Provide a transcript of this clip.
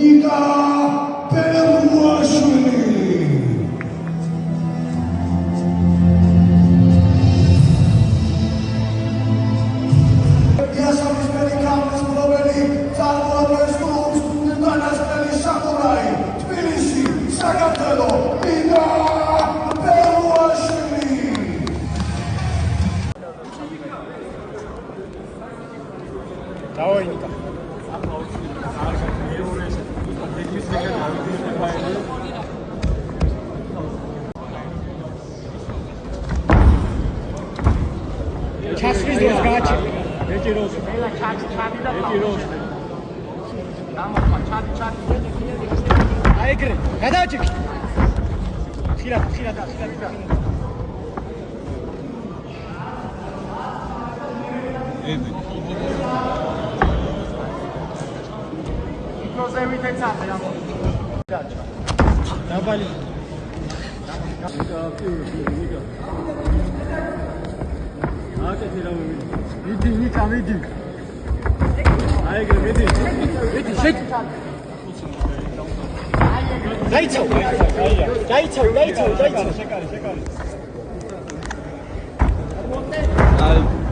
ნიკა ბელუაშვილი. იასამისფერი გამის მფლობელი წარმოადგენს კლუბს უკანასკნელი სამურაი თბილისი, საქართველო, ნიკა ბელუაშვილი. Давай, Ника. Часвиз розгачи. Эти розы. Эла чаби да. Эти розы. Там чаби. Айгры. Гадачик. Сила. Эды. Зовите цапы, я могу. Давай. Иди. Айгры, иди. Шик. Дайцо. Шекали.